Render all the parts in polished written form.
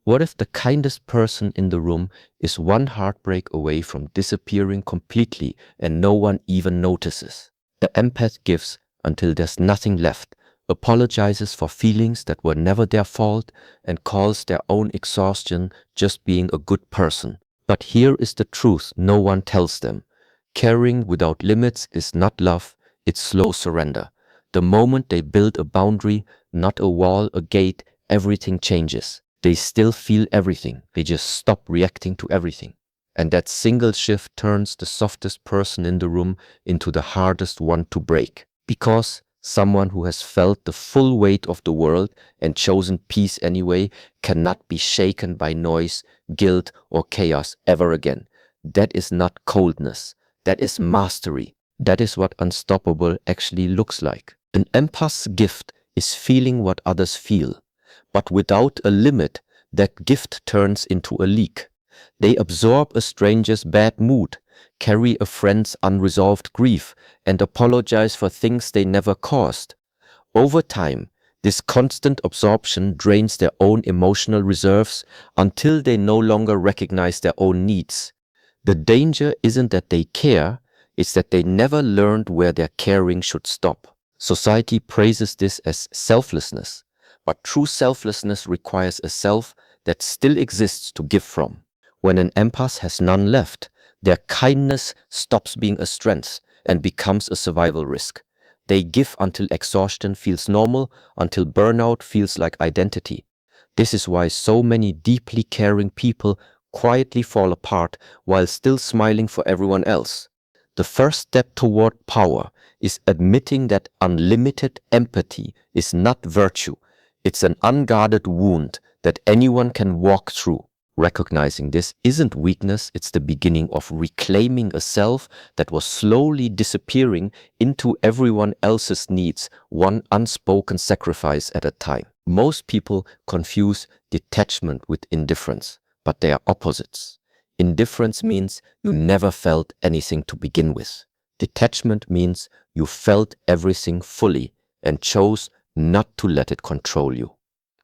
What if the kindest person in the room is one heartbreak away from disappearing completely and no one even notices? The empath gives until there's nothing left, apologizes for feelings that were never their fault, and calls their own exhaustion just being a good person. But here is the truth no one tells them. Caring without limits is not love, it's slow surrender. The moment they build a boundary, not a wall, a gate, everything changes. They still feel everything, they just stop reacting to everything. And that single shift turns the softest person in the room into the hardest one to break. Because someone who has felt the full weight of the world and chosen peace anyway cannot be shaken by noise, guilt, or chaos ever again. That is not coldness. That is mastery. That is what unstoppable actually looks like. An empath's gift is feeling what others feel. But without a limit, that gift turns into a leak. They absorb a stranger's bad mood, carry a friend's unresolved grief, and apologize for things they never caused. Over time, this constant absorption drains their own emotional reserves until they no longer recognize their own needs. The danger isn't that they care, it's that they never learned where their caring should stop. Society praises this as selflessness, but true selflessness requires a self that still exists to give from. When an empath has none left, their kindness stops being a strength and becomes a survival risk. They give until exhaustion feels normal, until burnout feels like identity. This is why so many deeply caring people quietly fall apart while still smiling for everyone else. The first step toward power is admitting that unlimited empathy is not virtue. It's an unguarded wound that anyone can walk through. Recognizing this isn't weakness, it's the beginning of reclaiming a self that was slowly disappearing into everyone else's needs, one unspoken sacrifice at a time. Most people confuse detachment with indifference, but they are opposites. Indifference means you never felt anything to begin with. Detachment means you felt everything fully and chose not to let it control you.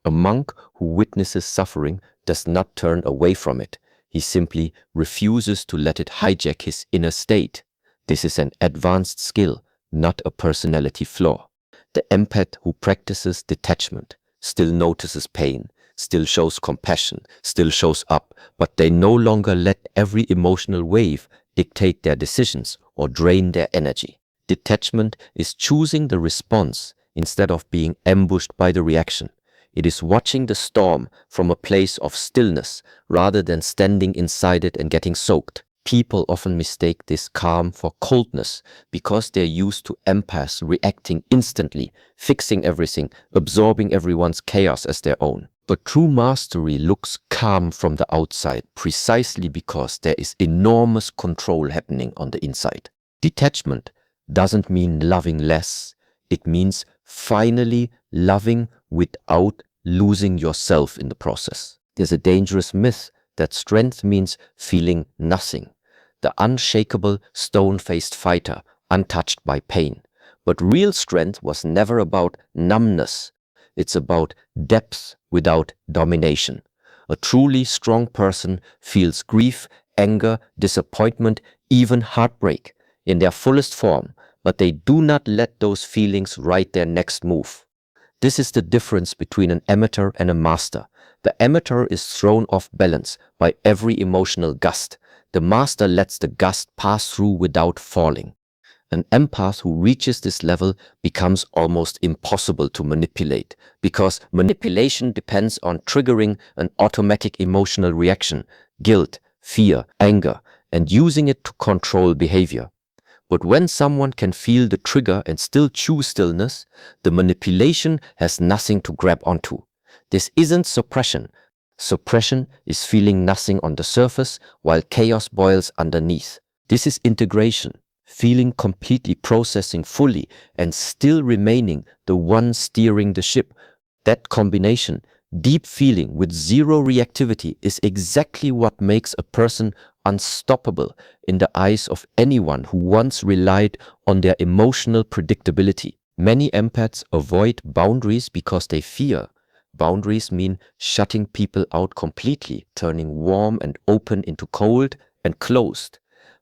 A monk who witnesses suffering does not turn away from it. He simply refuses to let it hijack his inner state. This is an advanced skill, not a personality flaw. The empath who practices detachment still notices pain, still shows compassion, still shows up, but they no longer let every emotional wave dictate their decisions or drain their energy. Detachment is choosing the response instead of being ambushed by the reaction. It is watching the storm from a place of stillness rather than standing inside it and getting soaked. People often mistake this calm for coldness because they're used to empaths reacting instantly, fixing everything, absorbing everyone's chaos as their own. But true mastery looks calm from the outside precisely because there is enormous control happening on the inside. Detachment doesn't mean loving less. It means finally loving without losing yourself in the process. There's a dangerous myth that strength means feeling nothing. The unshakable, stone-faced fighter, untouched by pain. But real strength was never about numbness. It's about depth without domination. A truly strong person feels grief, anger, disappointment, even heartbreak in their fullest form, but they do not let those feelings write their next move. This is the difference between an amateur and a master. The amateur is thrown off balance by every emotional gust. The master lets the gust pass through without falling. An empath who reaches this level becomes almost impossible to manipulate because manipulation depends on triggering an automatic emotional reaction, guilt, fear, anger, and using it to control behavior. But when someone can feel the trigger and still choose stillness, the manipulation has nothing to grab onto. This isn't suppression. Suppression is feeling nothing on the surface while chaos boils underneath. This is integration, feeling completely, processing fully, and still remaining the one steering the ship. That combination, deep feeling with zero reactivity, is exactly what makes a person unstoppable in the eyes of anyone who once relied on their emotional predictability. Many empaths avoid boundaries because they fear Boundaries mean shutting people out completely, turning warm and open into cold and closed.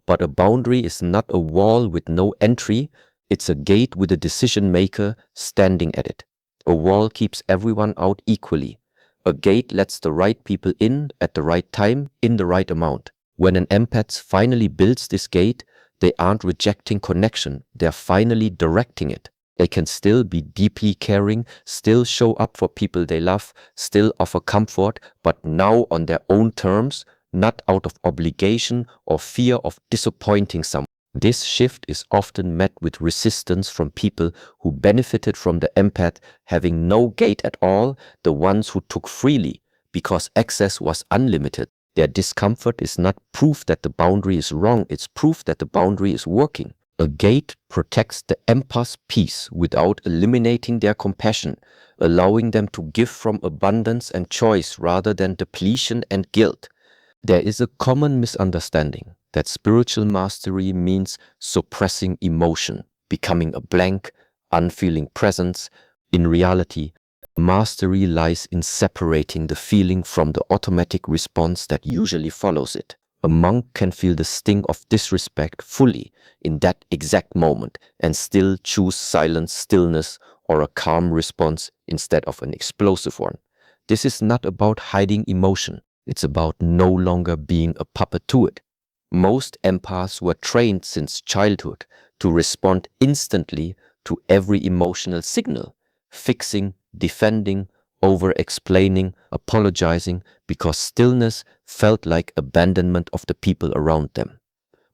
But a boundary is not a wall with no entry, it's a gate with a decision maker standing at it. A wall keeps everyone out equally. A gate lets the right people in at the right time, in the right amount. When an empath finally builds this gate, they aren't rejecting connection, they're finally directing it. They can still be deeply caring, still show up for people they love, still offer comfort, but now on their own terms, not out of obligation or fear of disappointing someone. This shift is often met with resistance from people who benefited from the empath having no gate at all, the ones who took freely because access was unlimited. Their discomfort is not proof that the boundary is wrong, it's proof that the boundary is working. A gate protects the empath's peace without eliminating their compassion, allowing them to give from abundance and choice rather than depletion and guilt. There is a common misunderstanding that spiritual mastery means suppressing emotion, becoming a blank, unfeeling presence. In reality, mastery lies in separating the feeling from the automatic response that usually follows it. A monk can feel the sting of disrespect fully in that exact moment and still choose silence, stillness, or a calm response instead of an explosive one. This is not about hiding emotion. It's about no longer being a puppet to it. Most empaths were trained since childhood to respond instantly to every emotional signal, fixing, defending, over-explaining, apologizing, because stillness felt like abandonment of the people around them.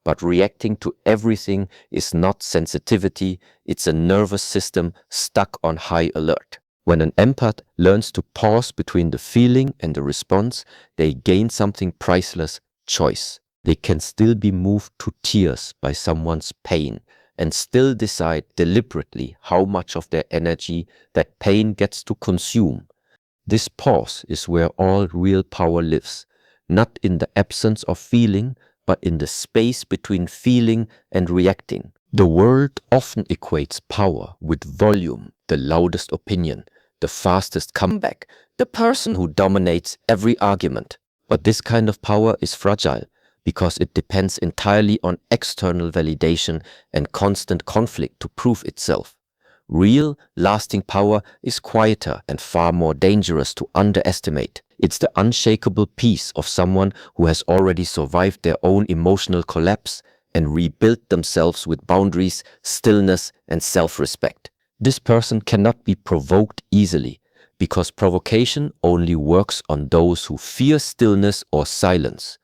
But reacting to everything is not sensitivity, it's a nervous system stuck on high alert. When an empath learns to pause between the feeling and the response, they gain something priceless: choice. They can still be moved to tears by someone's pain and still decide deliberately how much of their energy that pain gets to consume. This pause is where all real power lives, not in the absence of feeling, but in the space between feeling and reacting. The world often equates power with volume, the loudest opinion, the fastest comeback, the person who dominates every argument. But this kind of power is fragile because it depends entirely on external validation and constant conflict to prove itself. Real, lasting power is quieter and far more dangerous to underestimate. It's the unshakable peace of someone who has already survived their own emotional collapse and rebuilt themselves with boundaries, stillness, and self-respect. This person cannot be provoked easily because provocation only works on those who fear stillness or silence.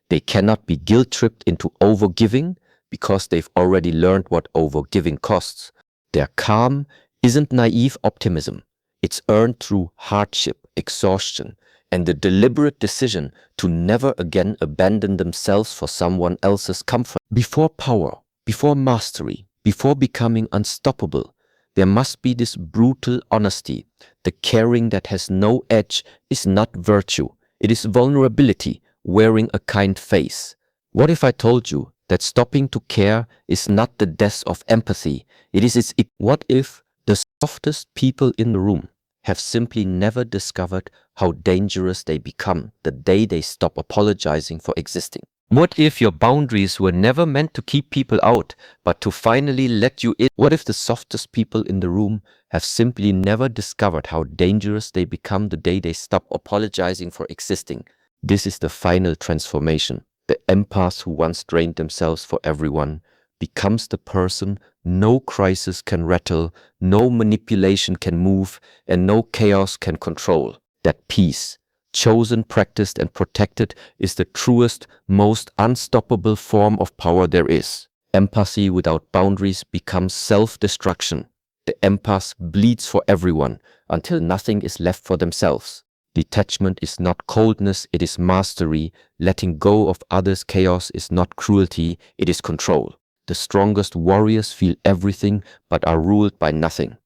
They cannot be guilt-tripped into overgiving because they've already learned what overgiving costs. Their calm isn't naive optimism. It's earned through hardship, exhaustion, and the deliberate decision to never again abandon themselves for someone else's comfort. Before power, before mastery, before becoming unstoppable, there must be this brutal honesty. The caring that has no edge is not virtue. It is vulnerability, wearing a kind face. What if I told you that stopping to care is not the death of empathy? It is its... What if the softest people in the room have simply never discovered how dangerous they become the day they stop apologizing for existing? What if your boundaries were never meant to keep people out, but to finally let you in? What if the softest people in the room have simply never discovered how dangerous they become the day they stop apologizing for existing? This is the final transformation. The empath who once drained themselves for everyone becomes the person no crisis can rattle, no manipulation can move, and no chaos can control. That peace, chosen, practiced, and protected, is the truest, most unstoppable form of power there is. Empathy without boundaries becomes self-destruction. The empath bleeds for everyone until nothing is left for themselves. Detachment is not coldness, it is mastery. Letting go of others' chaos is not cruelty, it is control. The strongest warriors feel everything but are ruled by nothing.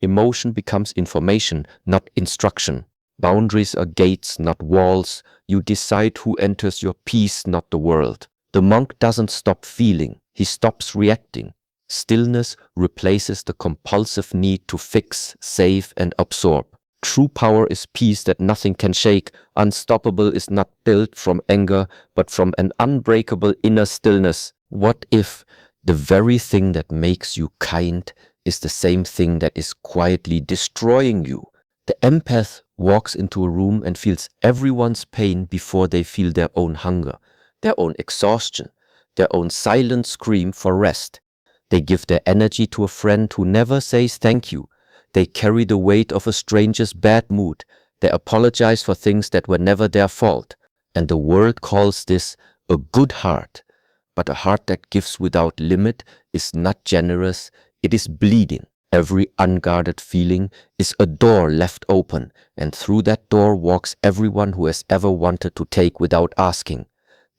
Emotion becomes information, not instruction. Boundaries are gates, not walls. You decide who enters your peace, not the world. The monk doesn't stop feeling, he stops reacting. Stillness replaces the compulsive need to fix, save, and absorb. True power is peace that nothing can shake. Unstoppable is not built from anger, but from an unbreakable inner stillness. What if the very thing that makes you kind is the same thing that is quietly destroying you? The empath walks into a room and feels everyone's pain before they feel their own hunger, their own exhaustion, their own silent scream for rest. They give their energy to a friend who never says thank you. They carry the weight of a stranger's bad mood. They apologize for things that were never their fault. And the world calls this a good heart. But a heart that gives without limit is not generous, it is bleeding. Every unguarded feeling is a door left open, and through that door walks everyone who has ever wanted to take without asking.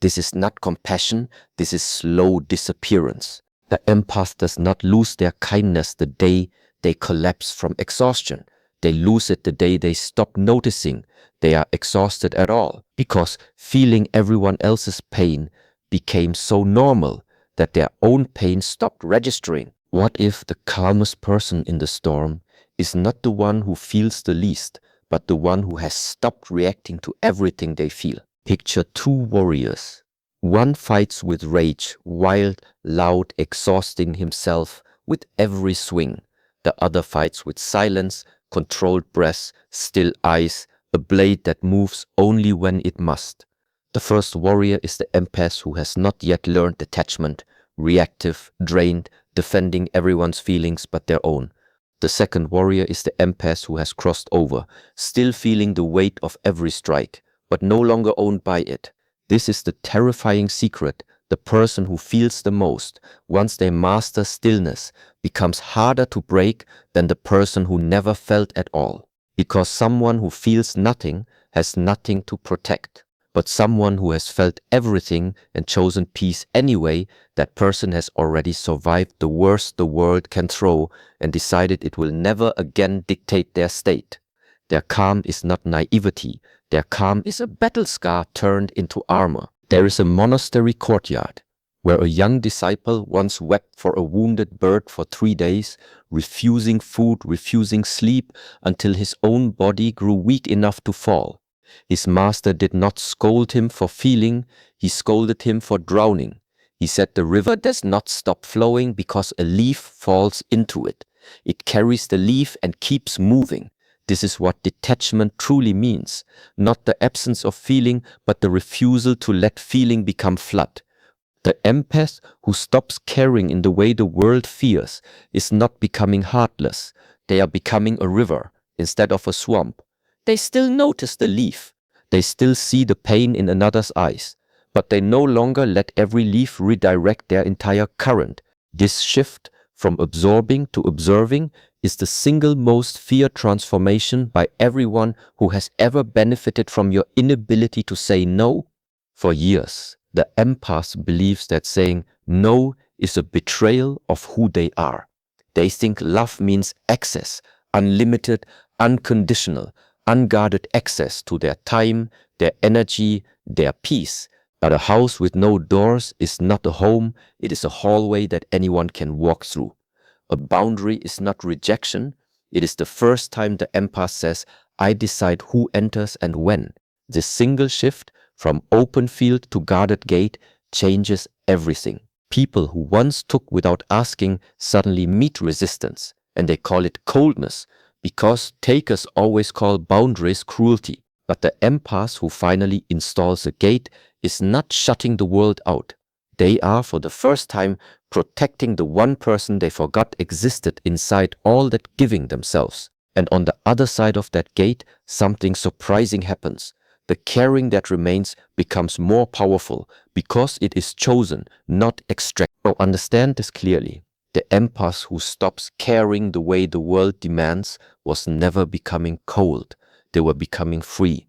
This is not compassion, this is slow disappearance. The empath does not lose their kindness the day they collapse from exhaustion. They lose it the day they stop noticing they are exhausted at all, because feeling everyone else's pain became so normal that their own pain stopped registering. What if the calmest person in the storm is not the one who feels the least, but the one who has stopped reacting to everything they feel? Picture two warriors. One fights with rage, wild, loud, exhausting himself with every swing. The other fights with silence, controlled breaths, still eyes, a blade that moves only when it must. The first warrior is the empath who has not yet learned detachment, reactive, drained, defending everyone's feelings but their own. The second warrior is the empath who has crossed over, still feeling the weight of every strike, but no longer owned by it. This is the terrifying secret. The person who feels the most, once they master stillness, becomes harder to break than the person who never felt at all. Because someone who feels nothing has nothing to protect. But someone who has felt everything and chosen peace anyway, that person has already survived the worst the world can throw and decided it will never again dictate their state. Their calm is not naivety. Their calm is a battle scar turned into armor. There is a monastery courtyard where a young disciple once wept for a wounded bird for 3 days, refusing food, refusing sleep, until his own body grew weak enough to fall. His master did not scold him for feeling, he scolded him for drowning. He said the river does not stop flowing because a leaf falls into it. It carries the leaf and keeps moving. This is what detachment truly means. Not the absence of feeling, but the refusal to let feeling become flood. The empath who stops caring in the way the world fears is not becoming heartless. They are becoming a river instead of a swamp. They still notice the leaf. They still see the pain in another's eyes. But they no longer let every leaf redirect their entire current. This shift from absorbing to observing is the single most feared transformation by everyone who has ever benefited from your inability to say no. For years, the empath believes that saying no is a betrayal of who they are. They think love means access, unlimited, unconditional, unguarded access to their time, their energy, their peace. But a house with no doors is not a home, it is a hallway that anyone can walk through. A boundary is not rejection, it is the first time the empath says, I decide who enters and when. This single shift from open field to guarded gate changes everything. People who once took without asking suddenly meet resistance, and they call it coldness, because takers always call boundaries cruelty. But the empath who finally installs a gate is not shutting the world out. They are, for the first time, protecting the one person they forgot existed inside all that giving themselves. And on the other side of that gate, something surprising happens. The caring that remains becomes more powerful because it is chosen, not extracted. So understand this clearly. The empath who stops caring the way the world demands was never becoming cold. They were becoming free.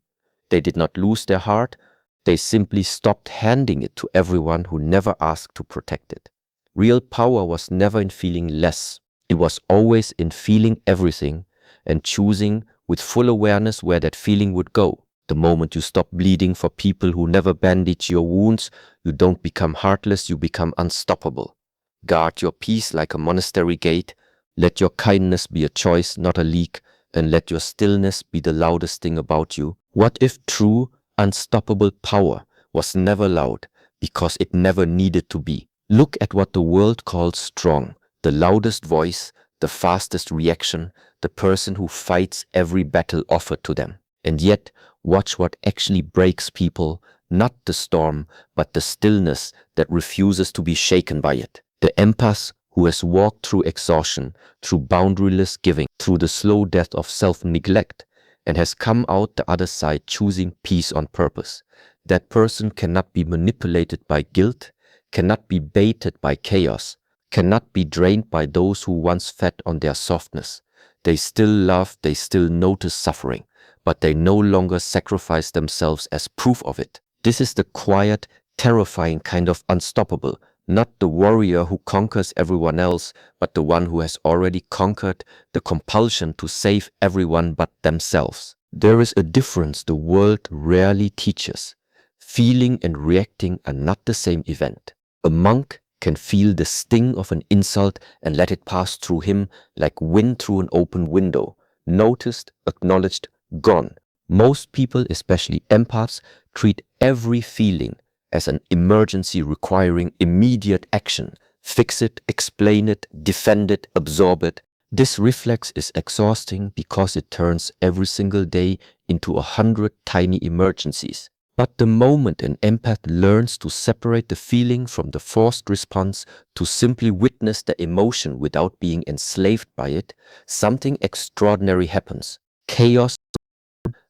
They did not lose their heart. They simply stopped handing it to everyone who never asked to protect it. Real power was never in feeling less. It was always in feeling everything and choosing with full awareness where that feeling would go. The moment you stop bleeding for people who never bandage your wounds, you don't become heartless, you become unstoppable. Guard your peace like a monastery gate. Let your kindness be a choice, not a leak. and let your stillness be the loudest thing about you? What if true, unstoppable power was never loud because it never needed to be? Look at what the world calls strong, the loudest voice, the fastest reaction, the person who fights every battle offered to them. And yet, watch what actually breaks people, not the storm, but the stillness that refuses to be shaken by it. The empath who has walked through exhaustion, through boundaryless giving, through the slow death of self-neglect, and has come out the other side choosing peace on purpose. That person cannot be manipulated by guilt, cannot be baited by chaos, cannot be drained by those who once fed on their softness. They still love, they still notice suffering, but they no longer sacrifice themselves as proof of it. This is the quiet, terrifying kind of unstoppable, not the warrior who conquers everyone else, but the one who has already conquered the compulsion to save everyone but themselves. There is a difference the world rarely teaches. Feeling and reacting are not the same event. A monk can feel the sting of an insult and let it pass through him like wind through an open window. Noticed, acknowledged, gone. Most people, especially empaths, treat every feeling as an emergency requiring immediate action. Fix it, explain it, defend it, absorb it. This reflex is exhausting because it turns every single day into 100 tiny emergencies. But the moment an empath learns to separate the feeling from the forced response, to simply witness the emotion without being enslaved by it, something extraordinary happens. Chaos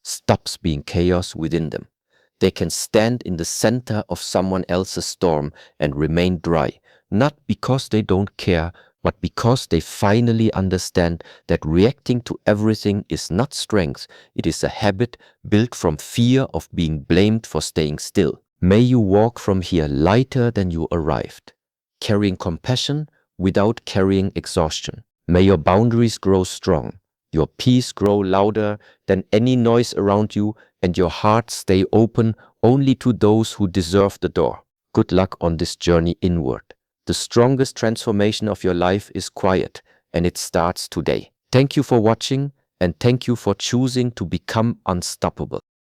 stops being chaos within them. They can stand in the center of someone else's storm and remain dry, not because they don't care, but because they finally understand that reacting to everything is not strength, it is a habit built from fear of being blamed for staying still. May you walk from here lighter than you arrived, carrying compassion without carrying exhaustion. May your boundaries grow strong, your peace grow louder than any noise around you, and your heart stay open only to those who deserve the door. Good luck on this journey inward. The strongest transformation of your life is quiet, and it starts today. Thank you for watching, and thank you for choosing to become unstoppable.